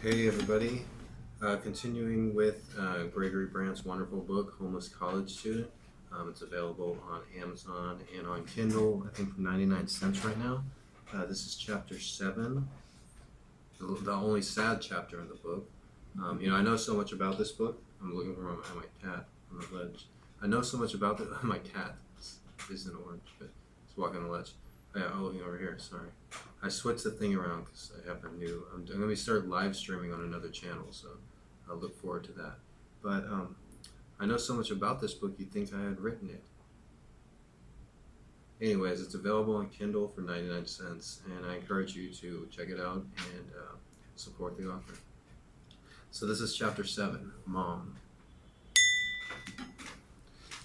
Hey everybody, continuing with Gregory Brandt's wonderful book, Homeless College Student. It's available on Amazon and on Kindle, I think for 99 cents right now. This is chapter 7, the only sad chapter in the book. I know so much about this book. I'm looking for my cat on the ledge. I know so much about my cat isn't orange, but it's walking on the ledge. Yeah, I'm looking over here, sorry. I switched the thing around because I have a new. I'm going to start live streaming on another channel, so I'll look forward to that. But I know so much about this book, you'd think I had written it. Anyways, it's available on Kindle for 99 cents, and I encourage you to check it out and support the author. So, this is chapter 7 Mom.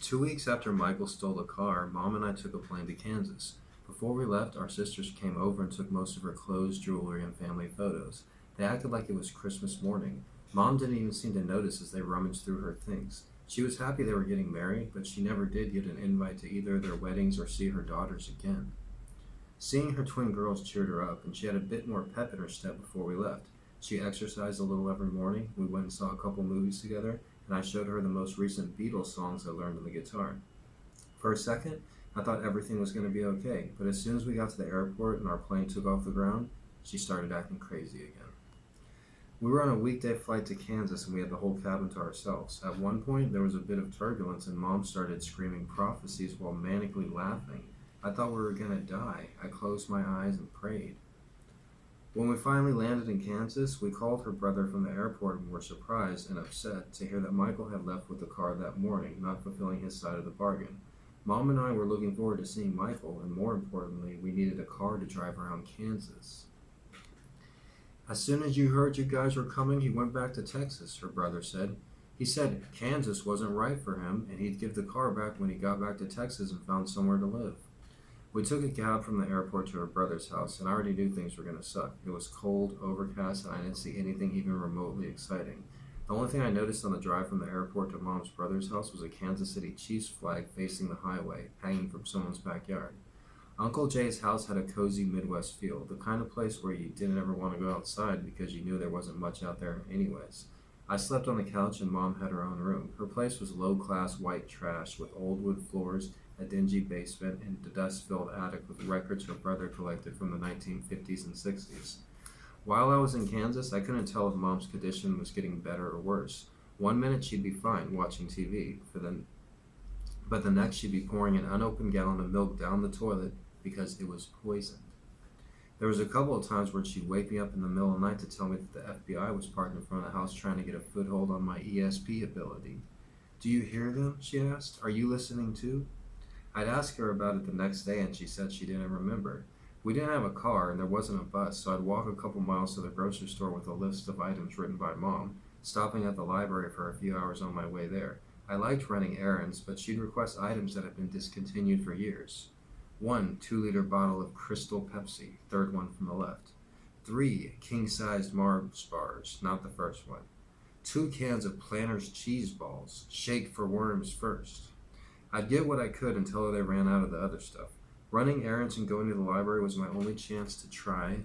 2 weeks after Michael stole the car, Mom and I took a plane to Kansas. Before we left, our sisters came over and took most of her clothes, jewelry, and family photos. They acted like it was Christmas morning. Mom didn't even seem to notice as they rummaged through her things. She was happy they were getting married, but she never did get an invite to either of their weddings or see her daughters again. Seeing her twin girls cheered her up, and she had a bit more pep in her step before we left. She exercised a little every morning, we went and saw a couple movies together, and I showed her the most recent Beatles songs I learned on the guitar. For a second, I thought everything was going to be okay, but as soon as we got to the airport and our plane took off the ground, she started acting crazy again. We were on a weekday flight to Kansas and we had the whole cabin to ourselves. At one point, there was a bit of turbulence and Mom started screaming prophecies while manically laughing. I thought we were going to die. I closed my eyes and prayed. When we finally landed in Kansas, we called her brother from the airport and were surprised and upset to hear that Michael had left with the car that morning, not fulfilling his side of the bargain. Mom and I were looking forward to seeing Michael, and more importantly, we needed a car to drive around Kansas. As soon as you heard you guys were coming, he went back to Texas, her brother said. He said Kansas wasn't right for him, and he'd give the car back when he got back to Texas and found somewhere to live. We took a cab from the airport to her brother's house, and I already knew things were going to suck. It was cold, overcast, and I didn't see anything even remotely exciting. The only thing I noticed on the drive from the airport to Mom's brother's house was a Kansas City Chiefs flag facing the highway, hanging from someone's backyard. Uncle Jay's house had a cozy Midwest feel, the kind of place where you didn't ever want to go outside because you knew there wasn't much out there anyways. I slept on the couch and Mom had her own room. Her place was low-class white trash with old wood floors, a dingy basement, and a dust-filled attic with records her brother collected from the 1950s and 60s. While I was in Kansas, I couldn't tell if Mom's condition was getting better or worse. One minute she'd be fine watching TV, but the next she'd be pouring an unopened gallon of milk down the toilet because it was poisoned. There was a couple of times where she'd wake me up in the middle of the night to tell me that the FBI was parked in front of the house trying to get a foothold on my ESP ability. "Do you hear them?" she asked. "Are you listening too?" I'd ask her about it the next day and she said she didn't remember. We didn't have a car and there wasn't a bus, so I'd walk a couple miles to the grocery store with a list of items written by Mom, stopping at the library for a few hours on my way there. I liked running errands, but she'd request items that had been discontinued for years. 1 2-liter bottle of Crystal Pepsi, third one from the left. 3 king-sized Mars bars, not the first one. 2 cans of Planters cheese balls, shake for worms first. I'd get what I could until they ran out of the other stuff. Running errands and going to the library was my only chance to try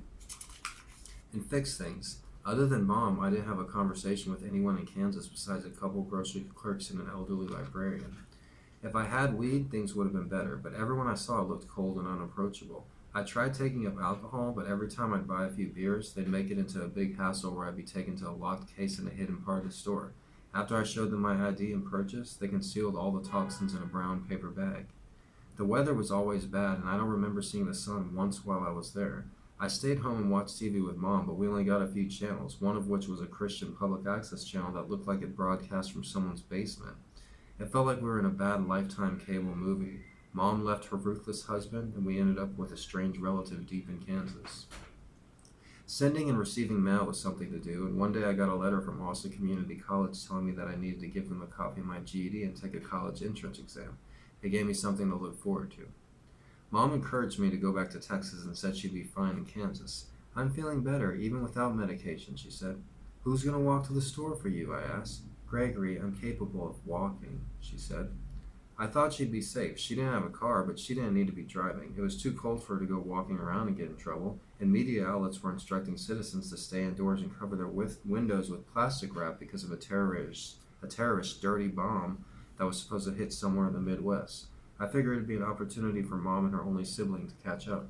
and fix things. Other than Mom, I didn't have a conversation with anyone in Kansas besides a couple grocery clerks and an elderly librarian. If I had weed, things would have been better, but everyone I saw looked cold and unapproachable. I tried taking up alcohol, but every time I'd buy a few beers, they'd make it into a big hassle where I'd be taken to a locked case in a hidden part of the store. After I showed them my ID and purchase, they concealed all the toxins in a brown paper bag. The weather was always bad, and I don't remember seeing the sun once while I was there. I stayed home and watched TV with Mom, but we only got a few channels, one of which was a Christian public access channel that looked like it broadcast from someone's basement. It felt like we were in a bad Lifetime cable movie. Mom left her ruthless husband, and we ended up with a strange relative deep in Kansas. Sending and receiving mail was something to do, and one day I got a letter from Austin Community College telling me that I needed to give them a copy of my GED and take a college entrance exam. It gave me something to look forward to. Mom encouraged me to go back to Texas and said she'd be fine in Kansas. "I'm feeling better, even without medication," she said. "Who's going to walk to the store for you?" I asked. "Gregory, I'm capable of walking," she said. I thought she'd be safe. She didn't have a car, but she didn't need to be driving. It was too cold for her to go walking around and get in trouble, and media outlets were instructing citizens to stay indoors and cover their windows with plastic wrap because of a terrorist dirty bomb that was supposed to hit somewhere in the Midwest. I figured it'd be an opportunity for Mom and her only sibling to catch up.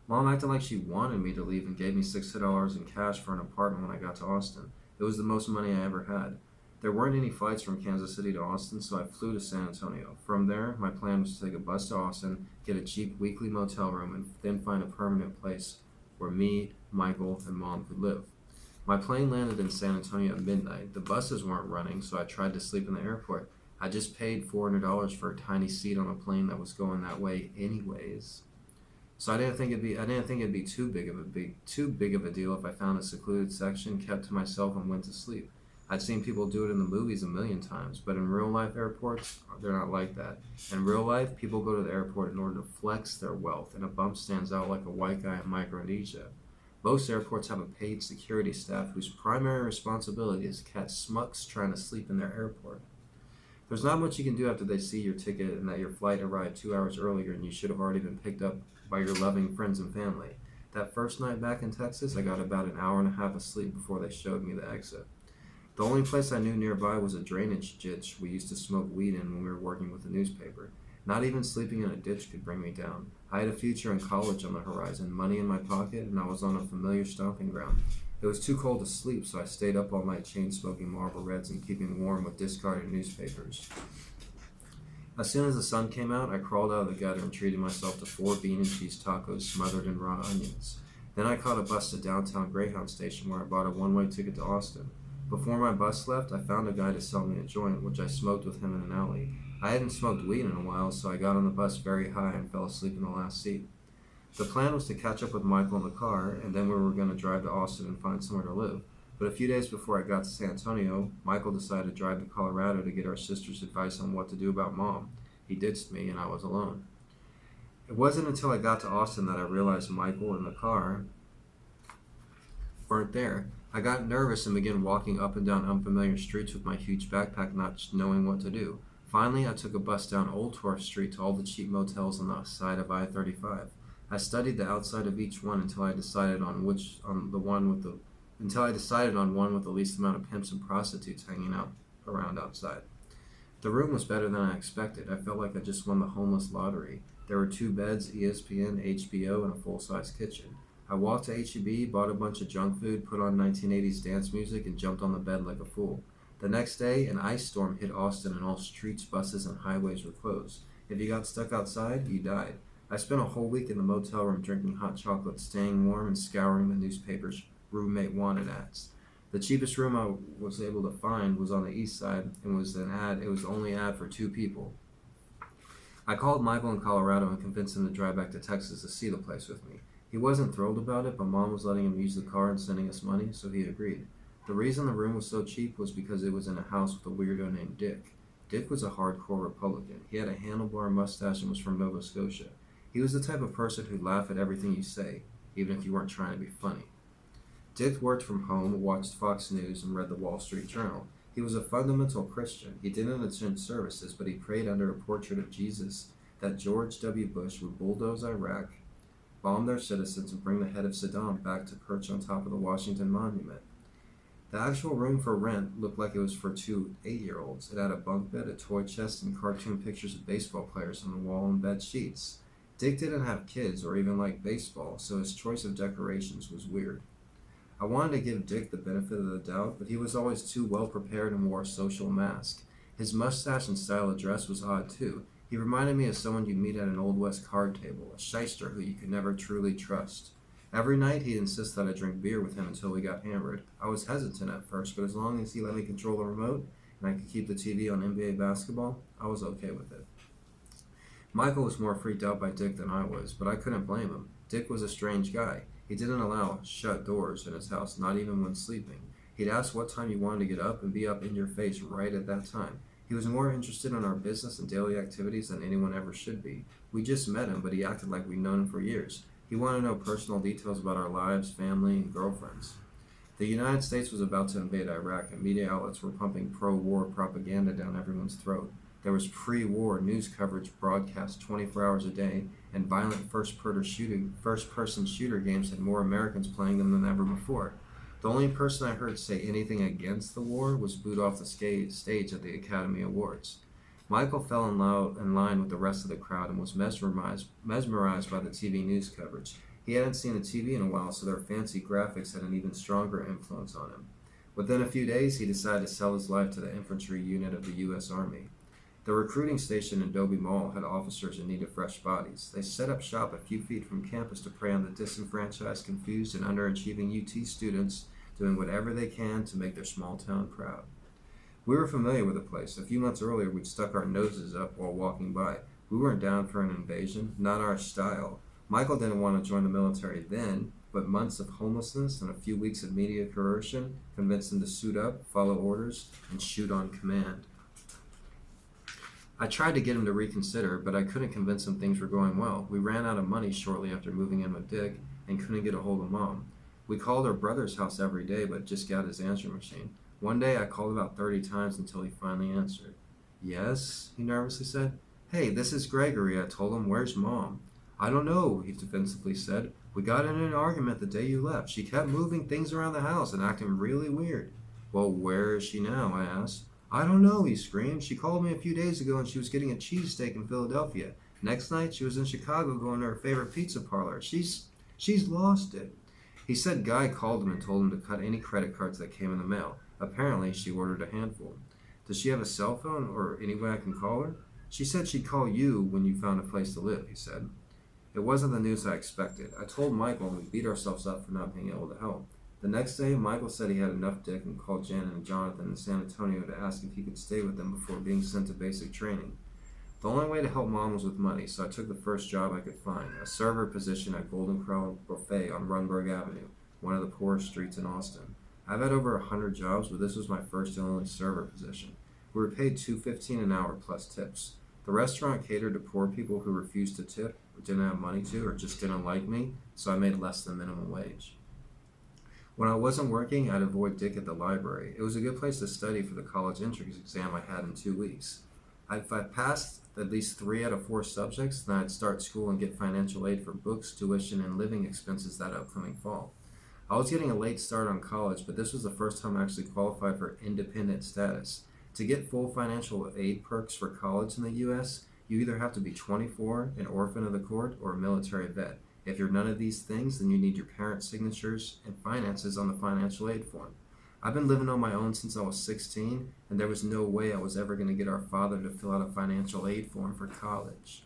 Mom acted like she wanted me to leave and gave me $600 in cash for an apartment when I got to Austin. It was the most money I ever had. There weren't any flights from Kansas City to Austin, so I flew to San Antonio. From there, my plan was to take a bus to Austin, get a cheap weekly motel room, and then find a permanent place where me, Michael, and Mom could live. My plane landed in San Antonio at midnight. The buses weren't running, so I tried to sleep in the airport. I just paid $400 for a tiny seat on a plane that was going that way anyways. So I didn't think it'd be too big of a deal if I found a secluded section, kept to myself, and went to sleep. I'd seen people do it in the movies a million times, but in real life airports, they're not like that. In real life, people go to the airport in order to flex their wealth, and a bump stands out like a white guy in Micronesia. Most airports have a paid security staff whose primary responsibility is to catch smucks trying to sleep in their airport. There's not much you can do after they see your ticket and that your flight arrived 2 hours earlier and you should have already been picked up by your loving friends and family. That first night back in Texas, I got about an hour and a half of sleep before they showed me the exit. The only place I knew nearby was a drainage ditch we used to smoke weed in when we were working with the newspaper. Not even sleeping in a ditch could bring me down. I had a future in college on the horizon, money in my pocket, and I was on a familiar stomping ground. It was too cold to sleep, so I stayed up all night chain smoking Marlboro Reds and keeping warm with discarded newspapers. As soon as the sun came out, I crawled out of the gutter and treated myself to 4 bean and cheese tacos smothered in raw onions. Then I caught a bus to downtown Greyhound Station where I bought a one-way ticket to Austin. Before my bus left, I found a guy to sell me a joint, which I smoked with him in an alley. I hadn't smoked weed in a while, so I got on the bus very high and fell asleep in the last seat. The plan was to catch up with Michael in the car, and then we were going to drive to Austin and find somewhere to live. But a few days before I got to San Antonio, Michael decided to drive to Colorado to get our sister's advice on what to do about Mom. He ditched me, and I was alone. It wasn't until I got to Austin that I realized Michael and the car weren't there. I got nervous and began walking up and down unfamiliar streets with my huge backpack, not knowing what to do. Finally, I took a bus down Old Tourist Street to all the cheap motels on the side of I-35. I studied the outside of each one until I decided on one with the least amount of pimps and prostitutes hanging out around outside. The room was better than I expected. I felt like I just won the homeless lottery. There were 2 beds, ESPN, HBO, and a full-size kitchen. I walked to H-E-B, bought a bunch of junk food, put on 1980s dance music, and jumped on the bed like a fool. The next day, an ice storm hit Austin and all streets, buses, and highways were closed. If you got stuck outside, you died. I spent a whole week in the motel room drinking hot chocolate, staying warm, and scouring the newspapers' roommate wanted ads. The cheapest room I was able to find was on the east side and was an ad. It was the only ad for 2 people. I called Michael in Colorado and convinced him to drive back to Texas to see the place with me. He wasn't thrilled about it, but Mom was letting him use the car and sending us money, so he agreed. The reason the room was so cheap was because it was in a house with a weirdo named Dick. Dick was a hardcore Republican. He had a handlebar mustache and was from Nova Scotia. He was the type of person who'd laugh at everything you say, even if you weren't trying to be funny. Dick worked from home, watched Fox News, and read the Wall Street Journal. He was a fundamental Christian. He didn't attend services, but he prayed under a portrait of Jesus that George W. Bush would bulldoze Iraq, bomb their citizens, and bring the head of Saddam back to perch on top of the Washington Monument. The actual room for rent looked like it was for 2 8-year-olds. It had a bunk bed, a toy chest, and cartoon pictures of baseball players on the wall and bed sheets. Dick didn't have kids or even like baseball, so his choice of decorations was weird. I wanted to give Dick the benefit of the doubt, but he was always too well prepared and wore a social mask. His mustache and style of dress was odd too. He reminded me of someone you'd meet at an Old West card table, a shyster who you could never truly trust. Every night he'd insist that I drink beer with him until we got hammered. I was hesitant at first, but as long as he let me control the remote and I could keep the TV on NBA basketball, I was okay with it. Michael was more freaked out by Dick than I was, but I couldn't blame him. Dick was a strange guy. He didn't allow shut doors in his house, not even when sleeping. He'd ask what time you wanted to get up and be up in your face right at that time. He was more interested in our business and daily activities than anyone ever should be. We just met him, but he acted like we'd known him for years. He wanted to know personal details about our lives, family, and girlfriends. The United States was about to invade Iraq, and media outlets were pumping pro-war propaganda down everyone's throat. There was pre-war news coverage broadcast 24 hours a day, and violent first-person shooter games had more Americans playing them than ever before. The only person I heard say anything against the war was booed off the stage at the Academy Awards. Michael fell in line with the rest of the crowd and was mesmerized by the TV news coverage. He hadn't seen a TV in a while, so their fancy graphics had an even stronger influence on him. Within a few days, he decided to sell his life to the infantry unit of the U.S. Army. The recruiting station in Dobie Mall had officers in need of fresh bodies. They set up shop a few feet from campus to prey on the disenfranchised, confused, and underachieving UT students doing whatever they can to make their small town proud. We were familiar with the place. A few months earlier, we'd stuck our noses up while walking by. We weren't down for an invasion, not our style. Michael didn't want to join the military then, but months of homelessness and a few weeks of media coercion convinced him to suit up, follow orders, and shoot on command. I tried to get him to reconsider, but I couldn't convince him things were going well. We ran out of money shortly after moving in with Dick and couldn't get a hold of Mom. We called our brother's house every day, but just got his answering machine. One day I called about 30 times until he finally answered. "Yes," he nervously said. "Hey, this is Gregory," I told him. "Where's Mom?" "I don't know," he defensively said. "We got in an argument the day you left. She kept moving things around the house and acting really weird." "Well, where is she now?" I asked. "I don't know," he screamed. "She called me a few days ago and she was getting a cheesesteak in Philadelphia. Next night she was in Chicago going to her favorite pizza parlor. She's lost it." He said Guy called him and told him to cut any credit cards that came in the mail. Apparently, she ordered a handful. "Does she have a cell phone or any way I can call her?" "She said she'd call you when you found a place to live," he said. It wasn't the news I expected. I told Michael and we beat ourselves up for not being able to help. The next day, Michael said he had enough dick and called Janet and Jonathan in San Antonio to ask if he could stay with them before being sent to basic training. The only way to help Mom was with money, so I took the first job I could find, a server position at Golden Corral Buffet on Runberg Avenue, one of the poorest streets in Austin. I've had over 100 jobs, but this was my first and only server position. We were paid $2.15 an hour plus tips. The restaurant catered to poor people who refused to tip, or didn't have money to, or just didn't like me, so I made less than minimum wage. When I wasn't working, I'd avoid Dick at the library. It was a good place to study for the college entrance exam I had in 2 weeks. If I passed at least 3 out of 4 subjects, then I'd start school and get financial aid for books, tuition, and living expenses that upcoming fall. I was getting a late start on college, but this was the first time I actually qualified for independent status. To get full financial aid perks for college in the U.S., you either have to be 24, an orphan of the court, or a military vet. If you're none of these things, then you need your parents' signatures and finances on the financial aid form. I've been living on my own since I was 16, and there was no way I was ever going to get our father to fill out a financial aid form for college.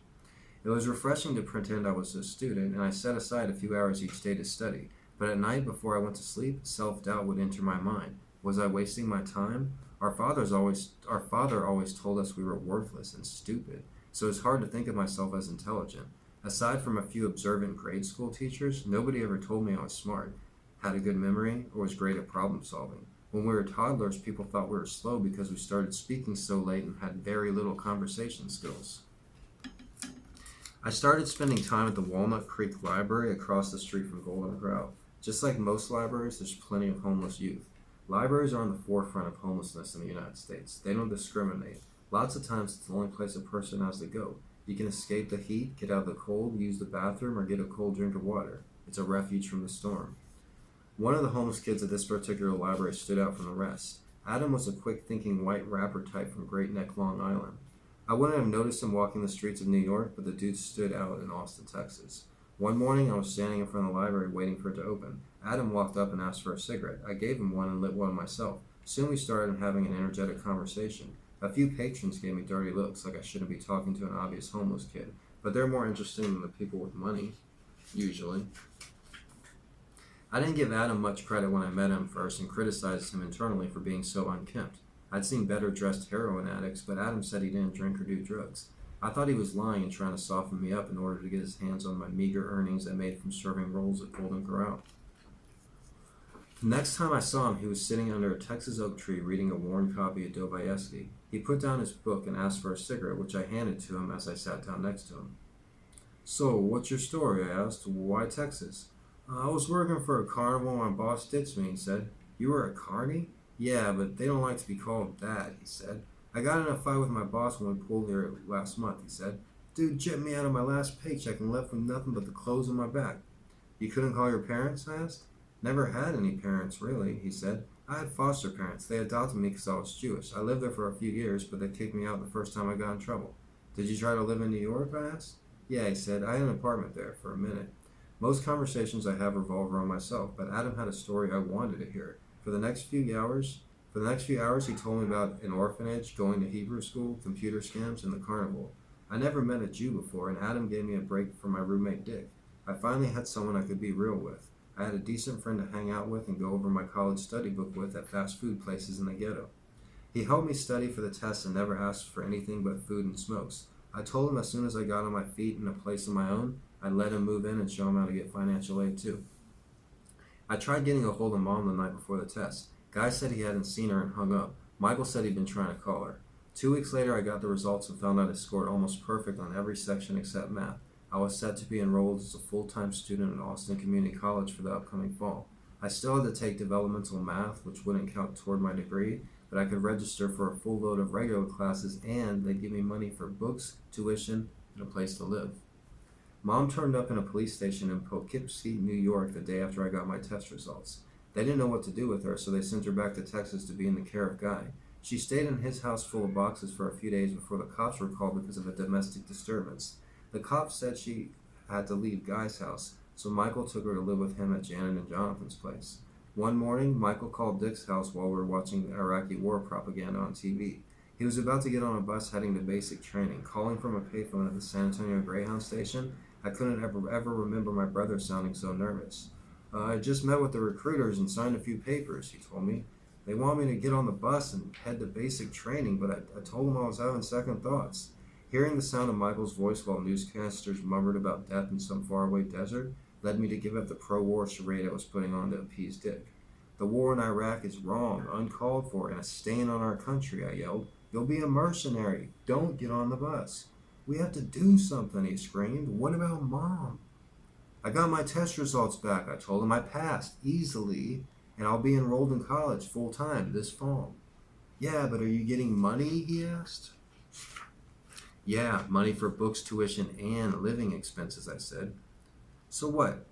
It was refreshing to pretend I was a student, and I set aside a few hours each day to study. But at night, before I went to sleep, self-doubt would enter my mind. Was I wasting my time? Our father always told us we were worthless and stupid, so it's hard to think of myself as intelligent. Aside from a few observant grade school teachers, nobody ever told me I was smart, had a good memory, or was great at problem solving. When we were toddlers, people thought we were slow because we started speaking so late and had very little conversation skills. I started spending time at the Walnut Creek Library across the street from Golden Corral. Just like most libraries, there's plenty of homeless youth. Libraries are on the forefront of homelessness in the United States. They don't discriminate. Lots of times it's the only place a person has to go. You can escape the heat, get out of the cold, use the bathroom, or get a cold drink of water. It's a refuge from the storm. One of the homeless kids at this particular library stood out from the rest. Adam was a quick-thinking white rapper type from Great Neck, Long Island. I wouldn't have noticed him walking the streets of New York, but the dude stood out in Austin, Texas. One morning, I was standing in front of the library waiting for it to open. Adam walked up and asked for a cigarette. I gave him one and lit one myself. Soon we started having an energetic conversation. A few patrons gave me dirty looks, like I shouldn't be talking to an obvious homeless kid, but they're more interesting than the people with money, usually. I didn't give Adam much credit when I met him first and criticized him internally for being so unkempt. I'd seen better dressed heroin addicts, but Adam said he didn't drink or do drugs. I thought he was lying and trying to soften me up in order to get his hands on my meager earnings I made from serving roles at Golden Corral. The next time I saw him, he was sitting under a Texas oak tree reading a worn copy of Dostoevsky. He put down his book and asked for a cigarette, which I handed to him as I sat down next to him. "So, what's your story?" I asked. "Why Texas?" "I was working for a carnival and my boss ditched me," he said. "You were a carny?" "Yeah, but they don't like to be called that," he said. I got in a fight with my boss when we pulled here last month, he said. Dude jipped me out of my last paycheck and left with nothing but the clothes on my back. You couldn't call your parents? I asked. Never had any parents, really, he said. I had foster parents. They adopted me because I was Jewish. I lived there for a few years, but they kicked me out the first time I got in trouble. Did you try to live in New York? I asked. Yeah, he said. I had an apartment there for a minute. Most conversations I have revolve around myself, but Adam had a story I wanted to hear. For the next few hours, he told me about an orphanage, going to Hebrew school, computer scams, and the carnival. I never met a Jew before, and Adam gave me a break from my roommate Dick. I finally had someone I could be real with. I had a decent friend to hang out with and go over my college study book with at fast food places in the ghetto. He helped me study for the tests and never asked for anything but food and smokes. I told him as soon as I got on my feet in a place of my own, I'd let him move in and show him how to get financial aid too. I tried getting a hold of Mom the night before the test. Guy said he hadn't seen her and hung up. Michael said he'd been trying to call her. 2 weeks later, I got the results and found out I scored almost perfect on every section except math. I was set to be enrolled as a full-time student at Austin Community College for the upcoming fall. I still had to take developmental math, which wouldn't count toward my degree, but I could register for a full load of regular classes and they'd give me money for books, tuition, and a place to live. Mom turned up in a police station in Poughkeepsie, New York the day after I got my test results. They didn't know what to do with her, so they sent her back to Texas to be in the care of Guy. She stayed in his house full of boxes for a few days before the cops were called because of a domestic disturbance. The cops said she had to leave Guy's house, so Michael took her to live with him at Janet and Jonathan's place. One morning, Michael called Dick's house while we were watching the Iraqi war propaganda on TV. He was about to get on a bus heading to basic training. Calling from a payphone at the San Antonio Greyhound station, I couldn't ever remember my brother sounding so nervous. I just met with the recruiters and signed a few papers, he told me. They want me to get on the bus and head to basic training, but I told them I was having second thoughts. Hearing the sound of Michael's voice while newscasters murmured about death in some faraway desert led me to give up the pro-war charade I was putting on to appease Dick. The war in Iraq is wrong, uncalled for, and a stain on our country, I yelled. You'll be a mercenary. Don't get on the bus. We have to do something, he screamed. What about Mom? I got my test results back, I told him. I passed, easily, and I'll be enrolled in college full-time this fall. Yeah, but are you getting money, he asked. Yeah, money for books, tuition, and living expenses, I said. So what?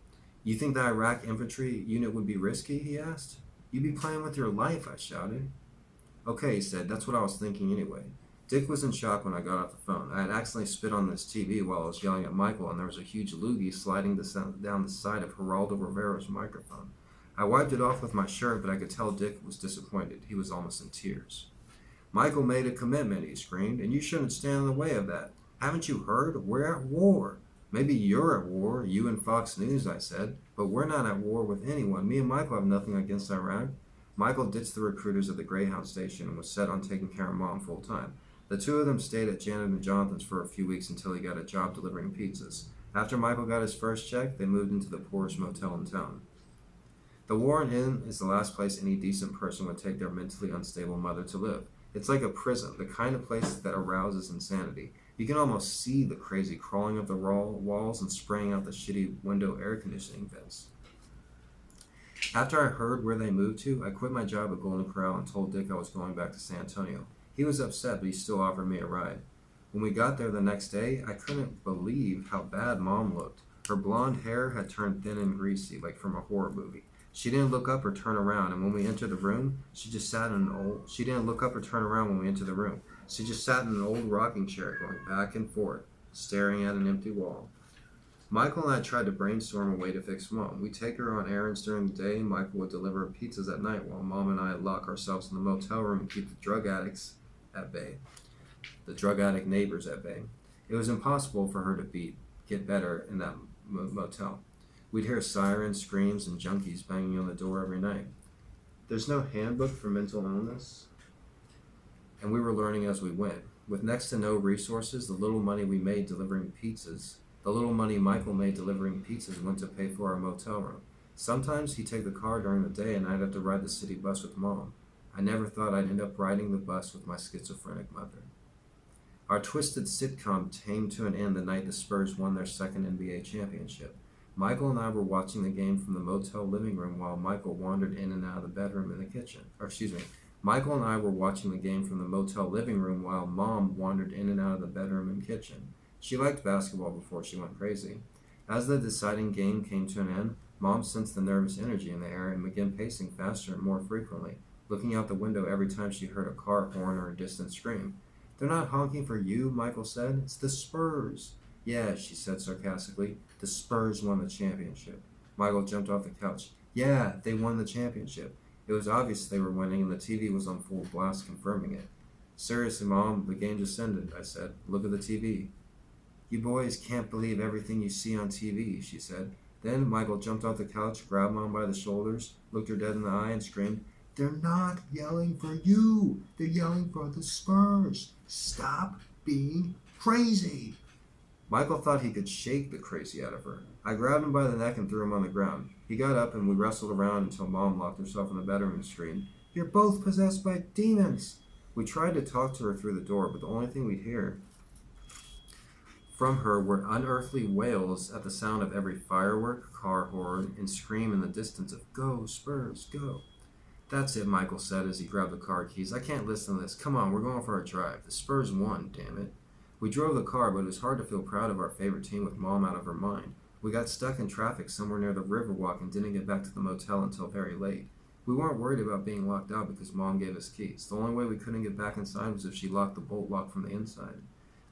You think the Iraq infantry unit would be risky, he asked. You'd be playing with your life, I shouted. Okay, he said, that's what I was thinking anyway. Dick was in shock when I got off the phone. I had accidentally spit on this TV while I was yelling at Michael, and there was a huge loogie sliding down the side of Geraldo Rivera's microphone. I wiped it off with my shirt, but I could tell Dick was disappointed. He was almost in tears. Michael made a commitment, he screamed, and you shouldn't stand in the way of that. Haven't you heard? We're at war. Maybe you're at war, you and Fox News, I said, but we're not at war with anyone. Me and Michael have nothing against Iraq. Michael ditched the recruiters at the Greyhound station and was set on taking care of Mom full time. The two of them stayed at Janet and Jonathan's for a few weeks until he got a job delivering pizzas. After Michael got his first check, they moved into the poorest motel in town. The Warren Inn is the last place any decent person would take their mentally unstable mother to live. It's like a prison, the kind of place that arouses insanity. You can almost see the crazy crawling up the walls and spraying out the shitty window air conditioning vents. After I heard where they moved to, I quit my job at Golden Corral and told Dick I was going back to San Antonio. He was upset, but he still offered me a ride. When we got there the next day, I couldn't believe how bad Mom looked. Her blonde hair had turned thin and greasy, like from a horror movie. She didn't look up or turn around, and when we entered the room, she just sat in an old rocking chair, going back and forth, staring at an empty wall. Michael and I tried to brainstorm a way to fix Mom. We'd take her on errands during the day, and Michael would deliver pizzas at night while Mom and I lock ourselves in the motel room and keep the drug addict neighbors at bay. It was impossible for her to get better in that motel. We'd hear sirens, screams, and junkies banging on the door every night. There's no handbook for mental illness, and we were learning as we went. With next to no resources, the little money Michael made delivering pizzas went to pay for our motel room. Sometimes he'd take the car during the day and I'd have to ride the city bus with Mom. I never thought I'd end up riding the bus with my schizophrenic mother. Our twisted sitcom came to an end the night the Spurs won their second NBA championship. Michael and I were watching the game from the motel living room while Michael wandered in and out of the bedroom and the kitchen. Michael and I were watching the game from the motel living room while Mom wandered in and out of the bedroom and kitchen. She liked basketball before she went crazy. As the deciding game came to an end, Mom sensed the nervous energy in the air and began pacing faster and more frequently, looking out the window every time she heard a car horn or a distant scream. "They're not honking for you," Michael said. "It's the Spurs." "Yeah," she said sarcastically. "The Spurs won the championship." Michael jumped off the couch. "Yeah, they won the championship." It was obvious they were winning, and the TV was on full blast confirming it. "Seriously, Mom, the game just ended," I said. "Look at the TV." "You boys can't believe everything you see on TV," she said. Then Michael jumped off the couch, grabbed Mom by the shoulders, looked her dead in the eye, and screamed, "They're not yelling for you. They're yelling for the Spurs. Stop being crazy." Michael thought he could shake the crazy out of her. I grabbed him by the neck and threw him on the ground. He got up and we wrestled around until Mom locked herself in the bedroom and screamed, "You're both possessed by demons." We tried to talk to her through the door, but the only thing we'd hear from her were unearthly wails at the sound of every firework, car horn, and scream in the distance of "Go, Spurs, go." "That's it," Michael said as he grabbed the car keys. "I can't listen to this. Come on, we're going for a drive. The Spurs won, damn it." We drove the car, but it was hard to feel proud of our favorite team with Mom out of her mind. We got stuck in traffic somewhere near the Riverwalk and didn't get back to the motel until very late. We weren't worried about being locked out because Mom gave us keys. The only way we couldn't get back inside was if she locked the bolt lock from the inside.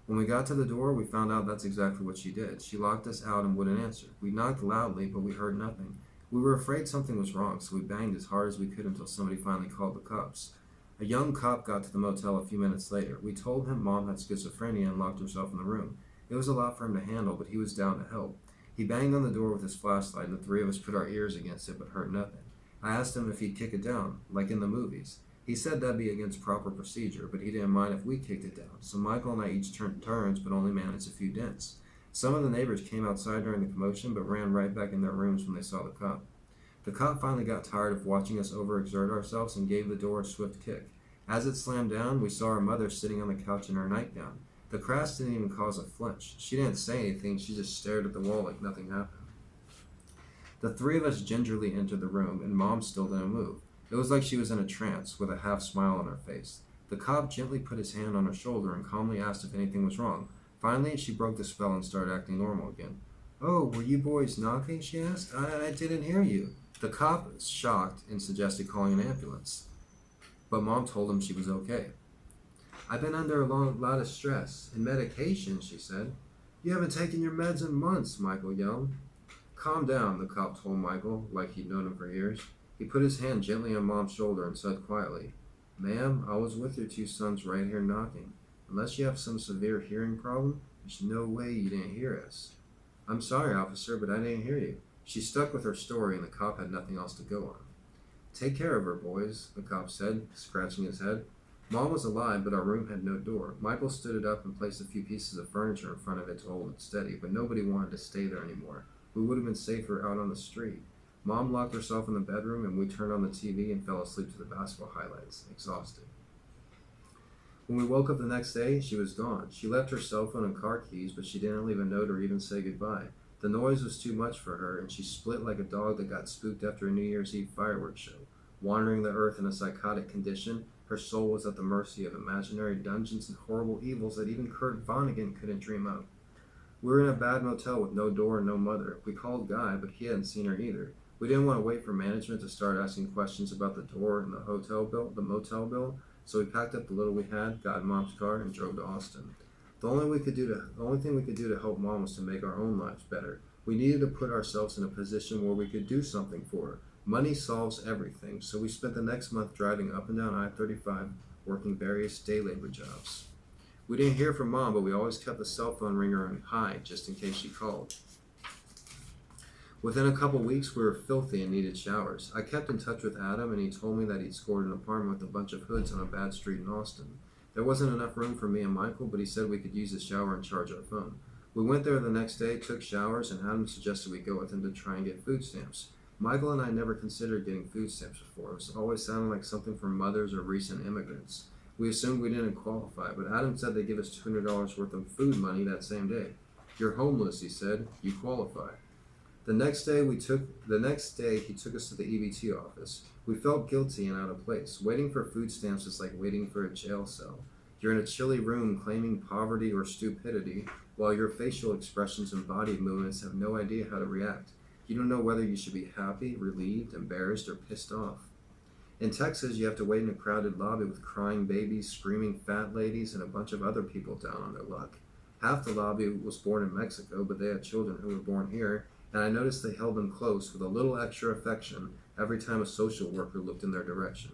When we got to the door, we found out that's exactly what she did. She locked us out and wouldn't answer. We knocked loudly, but we heard nothing. We were afraid something was wrong, so we banged as hard as we could until somebody finally called the cops. A young cop got to the motel a few minutes later. We told him Mom had schizophrenia and locked herself in the room. It was a lot for him to handle, but he was down to help. He banged on the door with his flashlight, and the three of us put our ears against it but heard nothing. I asked him if he'd kick it down, like in the movies. He said that'd be against proper procedure, but he didn't mind if we kicked it down, so Michael and I each turned turns but only managed a few dents. Some of the neighbors came outside during the commotion but ran right back in their rooms when they saw the cop. The cop finally got tired of watching us overexert ourselves and gave the door a swift kick. As it slammed down, we saw our mother sitting on the couch in her nightgown. The crash didn't even cause a flinch. She didn't say anything, she just stared at the wall like nothing happened. The three of us gingerly entered the room, and Mom still didn't move. It was like she was in a trance, with a half smile on her face. The cop gently put his hand on her shoulder and calmly asked if anything was wrong. Finally, she broke the spell and started acting normal again. "Oh, were you boys knocking?" she asked. I didn't hear you." The cop was shocked and suggested calling an ambulance, but Mom told him she was okay. "I've been under a lot of stress and medication," she said. "You haven't taken your meds in months," Michael yelled. "Calm down," the cop told Michael, like he'd known him for years. He put his hand gently on Mom's shoulder and said quietly, "Ma'am, I was with your two sons right here knocking. Unless you have some severe hearing problem, there's no way you didn't hear us." "I'm sorry, officer, but I didn't hear you." She stuck with her story, and the cop had nothing else to go on. "Take care of her, boys," the cop said, scratching his head. Mom was alive, but our room had no door. Michael stood it up and placed a few pieces of furniture in front of it to hold it steady, but nobody wanted to stay there anymore. We would have been safer out on the street. Mom locked herself in the bedroom, and we turned on the TV and fell asleep to the basketball highlights, exhausted. When we woke up the next day, she was gone. She left her cell phone and car keys, but she didn't leave a note or even say goodbye. The noise was too much for her, and she split like a dog that got spooked after a New Year's Eve fireworks show. Wandering the earth in a psychotic condition, her soul was at the mercy of imaginary dungeons and horrible evils that even Kurt Vonnegut couldn't dream of. We were in a bad motel with no door and no mother. We called Guy, but he hadn't seen her either. We didn't want to wait for management to start asking questions about the door and the motel bill, so we packed up the little we had, got in Mom's car, and drove to Austin. The only thing we could do to help Mom was to make our own lives better. We needed to put ourselves in a position where we could do something for her. Money solves everything, so we spent the next month driving up and down I-35, working various day labor jobs. We didn't hear from Mom, but we always kept the cell phone ringer on high, just in case she called. Within a couple weeks, we were filthy and needed showers. I kept in touch with Adam, and he told me that he'd scored an apartment with a bunch of hoods on a bad street in Austin. There wasn't enough room for me and Michael, but he said we could use the shower and charge our phone. We went there the next day, took showers, and Adam suggested we go with him to try and get food stamps. Michael and I never considered getting food stamps before. It was always sounding like something for mothers or recent immigrants. We assumed we didn't qualify, but Adam said they'd give us $200 worth of food money that same day. "You're homeless," he said. "You qualify." The next day he took us to the EBT office. We felt guilty and out of place. Waiting for food stamps is like waiting for a jail cell. You're in a chilly room claiming poverty or stupidity, while your facial expressions and body movements have no idea how to react. You don't know whether you should be happy, relieved, embarrassed, or pissed off. In Texas, you have to wait in a crowded lobby with crying babies, screaming fat ladies, and a bunch of other people down on their luck. Half the lobby was born in Mexico, but they had children who were born here, and I noticed they held them close with a little extra affection every time a social worker looked in their direction.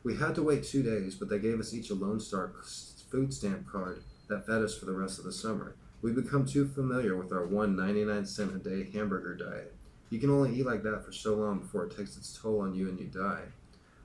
We had to wait 2 days, but they gave us each a Lone Star food stamp card that fed us for the rest of the summer. We'd become too familiar with our 1.99 a day hamburger diet. You can only eat like that for so long before it takes its toll on you and you die.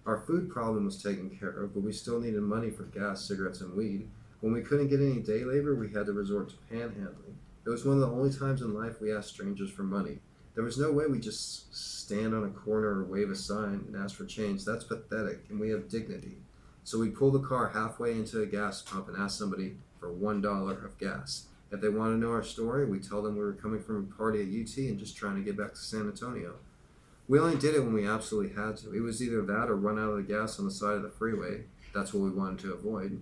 Our food problem was taken care of, but we still needed money for gas, cigarettes, and weed. When we couldn't get any day labor, we had to resort to panhandling. It was one of the only times in life we asked strangers for money. There was no way we just stand on a corner or wave a sign and ask for change. That's pathetic, and we have dignity. So we pull the car halfway into a gas pump and ask somebody for $1 of gas. If they want to know our story, we tell them we were coming from a party at UT and just trying to get back to San Antonio. We only did it when we absolutely had to. It was either that or run out of the gas on the side of the freeway. That's what we wanted to avoid.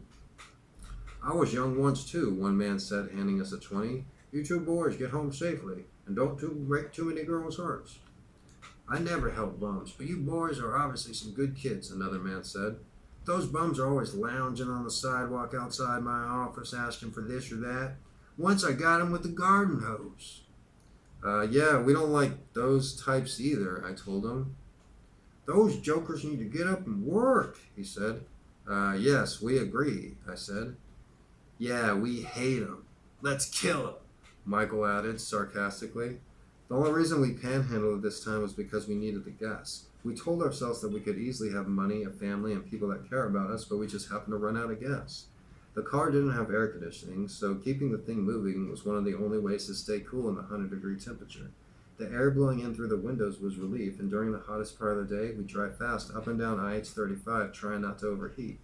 I was young once too, one man said, handing us a 20. You two boys get home safely, and don't break too many girls' hearts. I never helped bums, but you boys are obviously some good kids, another man said. Those bums are always lounging on the sidewalk outside my office asking for this or that. Once I got him with the garden hose. Yeah, we don't like those types either, I told him. Those jokers need to get up and work, he said. Yes, we agree, I said. Yeah, we hate them. Let's kill them, Michael added sarcastically. The only reason we panhandled this time was because we needed the gas. We told ourselves that we could easily have money, a family, and people that care about us, but we just happened to run out of gas. The car didn't have air conditioning, so keeping the thing moving was one of the only ways to stay cool in the 100-degree temperature. The air blowing in through the windows was relief, and during the hottest part of the day, we'd drive fast up and down IH-35 trying not to overheat.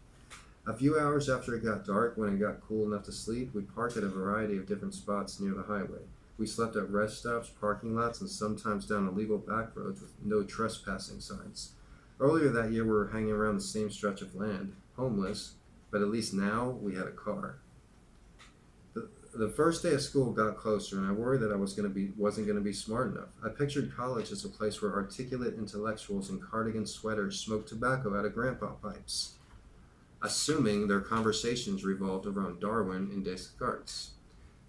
A few hours after it got dark, when it got cool enough to sleep, we'd park at a variety of different spots near the highway. We slept at rest stops, parking lots, and sometimes down illegal back roads with no trespassing signs. Earlier that year, we were hanging around the same stretch of land, homeless, but at least now we had a car. The first day of school got closer, and I worried that I wasn't going to be smart enough. I pictured college as a place where articulate intellectuals in cardigan sweaters smoked tobacco out of grandpa pipes, assuming their conversations revolved around Darwin and Descartes.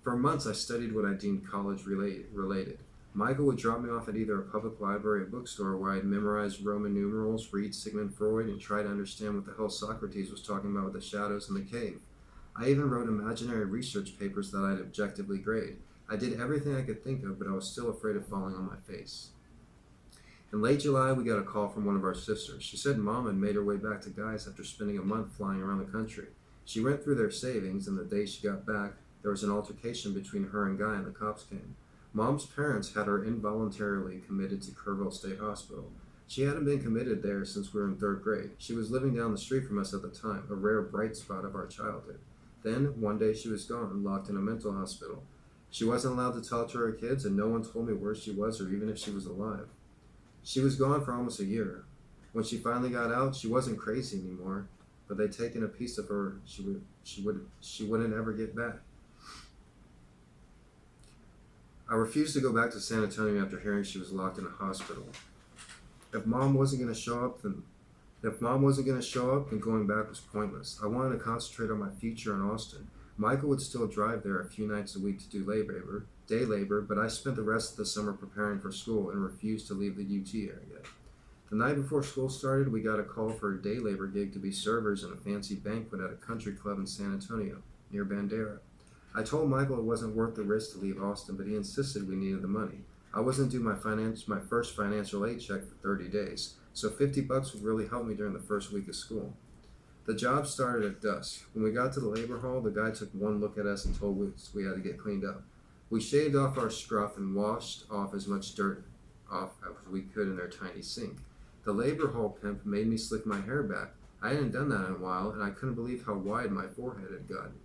For months, I studied what I deemed college-related. Michael would drop me off at either a public library or bookstore where I'd memorize Roman numerals, read Sigmund Freud, and try to understand what the hell Socrates was talking about with the shadows in the cave. I even wrote imaginary research papers that I'd objectively grade. I did everything I could think of, but I was still afraid of falling on my face. In late July, we got a call from one of our sisters. She said Mom had made her way back to Guy's after spending a month flying around the country. She went through their savings, and the day she got back, there was an altercation between her and Guy, and the cops came. Mom's parents had her involuntarily committed to Kerrville State Hospital. She hadn't been committed there since we were in 3rd grade. She was living down the street from us at the time, a rare bright spot of our childhood. Then, one day she was gone, locked in a mental hospital. She wasn't allowed to talk to her kids, and no one told me where she was or even if she was alive. She was gone for almost a year. When she finally got out, she wasn't crazy anymore, but they'd taken a piece of her she wouldn't ever get back. I refused to go back to San Antonio after hearing she was locked in a hospital. If Mom wasn't going to show up, then going back was pointless. I wanted to concentrate on my future in Austin. Michael would still drive there a few nights a week to do day labor, but I spent the rest of the summer preparing for school and refused to leave the UT area. The night before school started, we got a call for a day labor gig to be servers in a fancy banquet at a country club in San Antonio, near Bandera. I told Michael it wasn't worth the risk to leave Austin, but he insisted we needed the money. I wasn't due my first financial aid check for 30 days, so $50 would really help me during the first week of school. The job started at dusk. When we got to the labor hall, the guy took one look at us and told us we had to get cleaned up. We shaved off our scruff and washed off as much dirt off as we could in their tiny sink. The labor hall pimp made me slick my hair back. I hadn't done that in a while, and I couldn't believe how wide my forehead had gotten.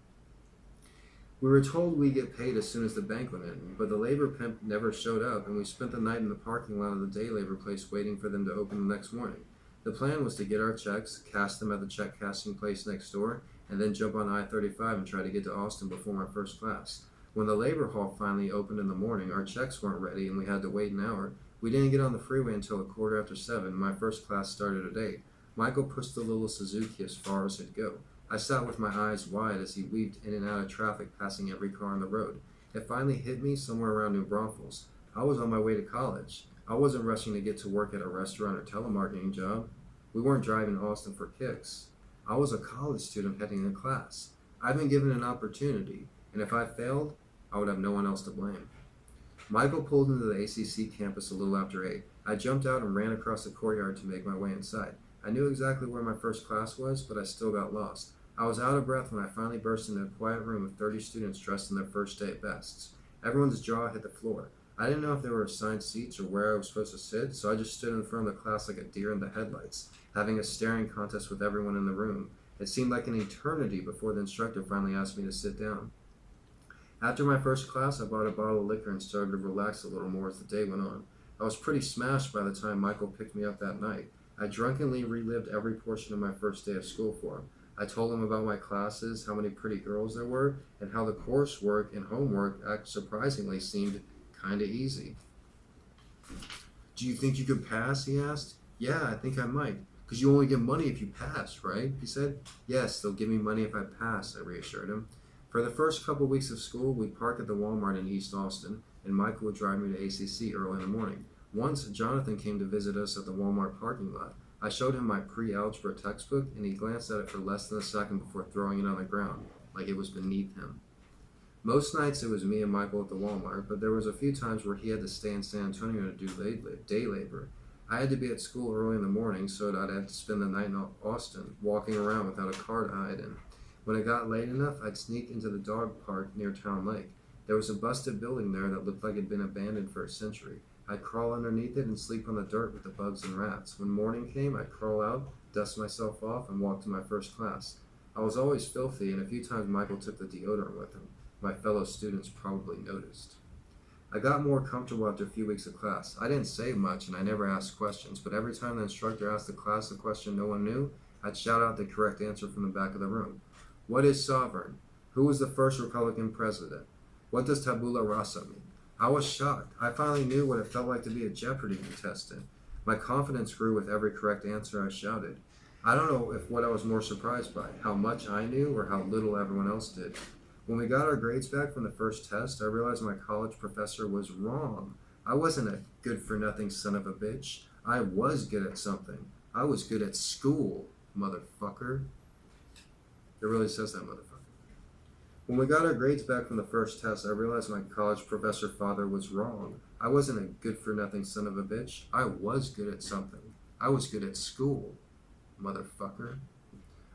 We were told we'd get paid as soon as the bank went in, but the labor pimp never showed up, and we spent the night in the parking lot of the day labor place waiting for them to open the next morning. The plan was to get our checks, cash them at the check cashing place next door, and then jump on I-35 and try to get to Austin before my first class. When the labor hall finally opened in the morning, our checks weren't ready and we had to wait an hour. We didn't get on the freeway until 7:15, and my first class started at 8. Michael pushed the little Suzuki as far as it'd go. I sat with my eyes wide as he weaved in and out of traffic, passing every car on the road. It finally hit me somewhere around New Braunfels. I was on my way to college. I wasn't rushing to get to work at a restaurant or telemarketing job. We weren't driving to Austin for kicks. I was a college student heading to class. I'd been given an opportunity, and if I failed, I would have no one else to blame. Michael pulled into the ACC campus a little after 8. I jumped out and ran across the courtyard to make my way inside. I knew exactly where my first class was, but I still got lost. I was out of breath when I finally burst into a quiet room with 30 students dressed in their first day vests. Everyone's jaw hit the floor. I didn't know if there were assigned seats or where I was supposed to sit, so I just stood in front of the class like a deer in the headlights, having a staring contest with everyone in the room. It seemed like an eternity before the instructor finally asked me to sit down. After my first class, I bought a bottle of liquor and started to relax a little more as the day went on. I was pretty smashed by the time Michael picked me up that night. I drunkenly relived every portion of my first day of school for him. I told him about my classes, how many pretty girls there were, and how the coursework and homework surprisingly seemed kinda easy. "Do you think you could pass?" he asked. "Yeah, I think I might. 'Cause you only get money if you pass, right?" he said. "Yes, they'll give me money if I pass," I reassured him. For the first couple weeks of school, we'd park at the Walmart in East Austin, and Michael would drive me to ACC early in the morning. Once, Jonathan came to visit us at the Walmart parking lot. I showed him my pre-algebra textbook, and he glanced at it for less than a second before throwing it on the ground, like it was beneath him. Most nights it was me and Michael at the Walmart, but there was a few times where he had to stay in San Antonio to do day labor. I had to be at school early in the morning, so I'd have to spend the night in Austin, walking around without a car to hide in. When it got late enough, I'd sneak into the dog park near Town Lake. There was a busted building there that looked like it had been abandoned for a century. I'd crawl underneath it and sleep on the dirt with the bugs and rats. When morning came, I'd crawl out, dust myself off, and walk to my first class. I was always filthy, and a few times Michael took the deodorant with him. My fellow students probably noticed. I got more comfortable after a few weeks of class. I didn't say much, and I never asked questions, but every time the instructor asked the class a question no one knew, I'd shout out the correct answer from the back of the room. What is sovereign? Who was the first Republican president? What does tabula rasa mean? I was shocked. I finally knew what it felt like to be a Jeopardy contestant. My confidence grew with every correct answer I shouted. I don't know if what I was more surprised by, how much I knew or how little everyone else did. When we got our grades back from the first test, I realized my college professor was wrong. I wasn't a good-for-nothing son of a bitch. I was good at something. I was good at school, motherfucker. It really says that, motherfucker. When we got our grades back from the first test, I realized my college professor father was wrong. I wasn't a good-for-nothing son of a bitch. I was good at something. I was good at school, motherfucker.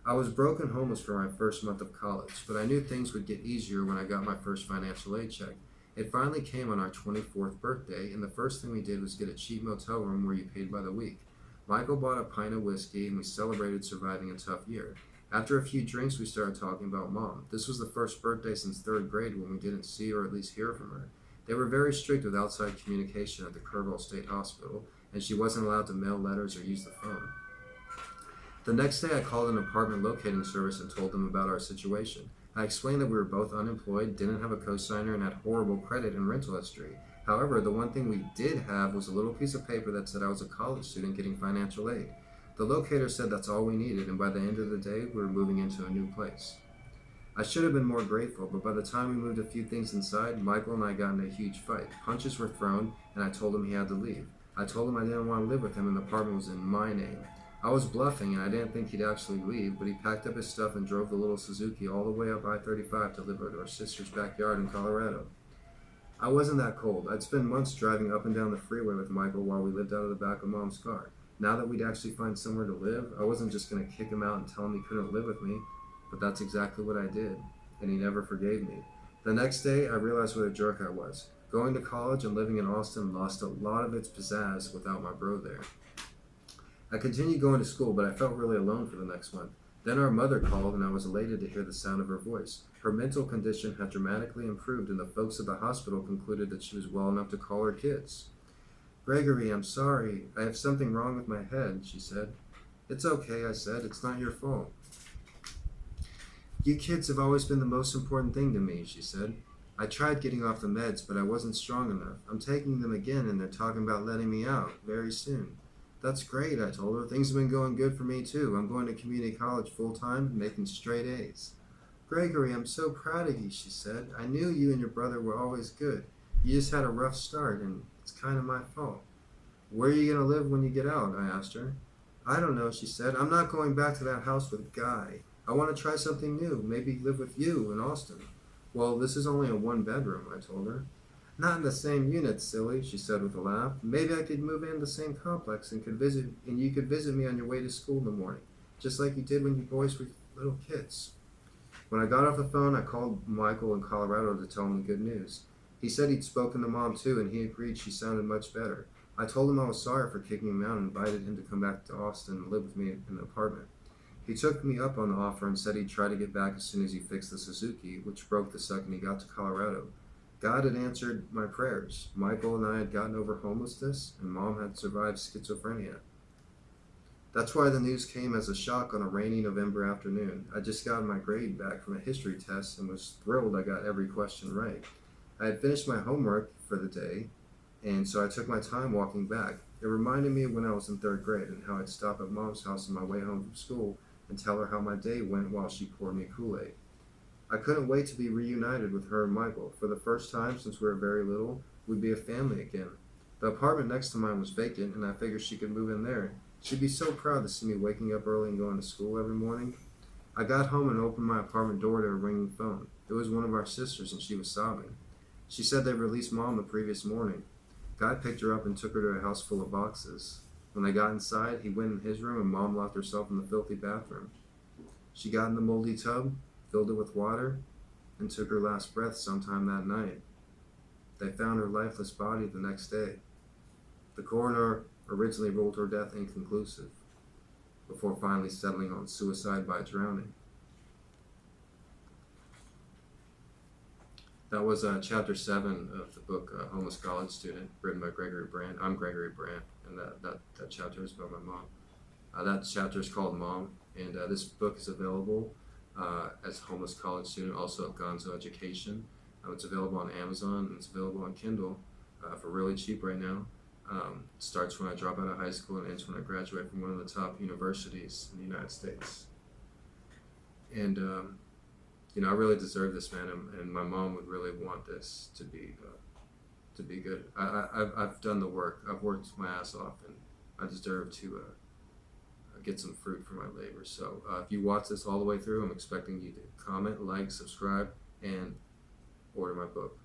I was broke and homeless for my first month of college, but I knew things would get easier when I got my first financial aid check. It finally came on our 24th birthday, and the first thing we did was get a cheap motel room where you paid by the week. Michael bought a pint of whiskey, and we celebrated surviving a tough year. After a few drinks, we started talking about Mom. This was the first birthday since 3rd grade when we didn't see or at least hear from her. They were very strict with outside communication at the Kerrville State Hospital, and she wasn't allowed to mail letters or use the phone. The next day, I called an apartment locating service and told them about our situation. I explained that we were both unemployed, didn't have a cosigner, and had horrible credit and rental history. However, the one thing we did have was a little piece of paper that said I was a college student getting financial aid. The locator said that's all we needed, and by the end of the day, we were moving into a new place. I should have been more grateful, but by the time we moved a few things inside, Michael and I got in a huge fight. Punches were thrown, and I told him he had to leave. I told him I didn't want to live with him, and the apartment was in my name. I was bluffing, and I didn't think he'd actually leave, but he packed up his stuff and drove the little Suzuki all the way up I-35 to live at our sister's backyard in Colorado. I wasn't that cold. I'd spend months driving up and down the freeway with Michael while we lived out of the back of Mom's car. Now that we'd actually find somewhere to live, I wasn't just going to kick him out and tell him he couldn't live with me, but that's exactly what I did, and he never forgave me. The next day, I realized what a jerk I was. Going to college and living in Austin lost a lot of its pizzazz without my bro there. I continued going to school, but I felt really alone for the next month. Then our mother called, and I was elated to hear the sound of her voice. Her mental condition had dramatically improved, and the folks at the hospital concluded that she was well enough to call her kids. "Gregory, I'm sorry. I have something wrong with my head," she said. "It's okay," I said. "It's not your fault." "You kids have always been the most important thing to me," she said. "I tried getting off the meds, but I wasn't strong enough. I'm taking them again, and they're talking about letting me out very soon." "That's great," I told her. "Things have been going good for me, too. I'm going to community college full-time and making straight A's." "Gregory, I'm so proud of you," she said. "I knew you and your brother were always good. You just had a rough start, and it's kind of my fault." "Where are you going to live when you get out?" I asked her. "I don't know," she said. "I'm not going back to that house with Guy. I want to try something new, maybe live with you in Austin." "Well, this is only a one-bedroom," I told her. "Not in the same unit, silly," she said with a laugh. "Maybe I could move in the same complex and you could visit me on your way to school in the morning, just like you did when you boys were little kids." When I got off the phone, I called Michael in Colorado to tell him the good news. He said he'd spoken to Mom too, and he agreed she sounded much better. I told him I was sorry for kicking him out and invited him to come back to Austin and live with me in the apartment. He took me up on the offer and said he'd try to get back as soon as he fixed the Suzuki, which broke the second he got to Colorado. God had answered my prayers. Michael and I had gotten over homelessness, and Mom had survived schizophrenia. That's why the news came as a shock on a rainy November afternoon. I just got my grade back from a history test and was thrilled I got every question right. I had finished my homework for the day, and so I took my time walking back. It reminded me of when I was in third grade and how I'd stop at Mom's house on my way home from school and tell her how my day went while she poured me Kool-Aid. I couldn't wait to be reunited with her and Michael. For the first time since we were very little, we'd be a family again. The apartment next to mine was vacant, and I figured she could move in there. She'd be so proud to see me waking up early and going to school every morning. I got home and opened my apartment door to a ringing phone. It was one of our sisters, and she was sobbing. She said they released Mom the previous morning. Guy picked her up and took her to a house full of boxes. When they got inside, he went in his room and Mom locked herself in the filthy bathroom. She got in the moldy tub, filled it with water, and took her last breath sometime that night. They found her lifeless body the next day. The coroner originally ruled her death inconclusive, before finally settling on suicide by drowning. That was Chapter 7 of the book Homeless College Student, written by Gregory Brandt. I'm Gregory Brandt, and that chapter is about my mom. That chapter is called Mom, and this book is available as Homeless College Student, also at Gonzo Education. It's available on Amazon, and it's available on Kindle for really cheap right now. It starts when I drop out of high school and ends when I graduate from one of the top universities in the United States. And I really deserve this, man, and my mom would really want this to be good. I've done the work. I've worked my ass off, and I deserve to get some fruit for my labor. So if you watch this all the way through, I'm expecting you to comment, like, subscribe, and order my book.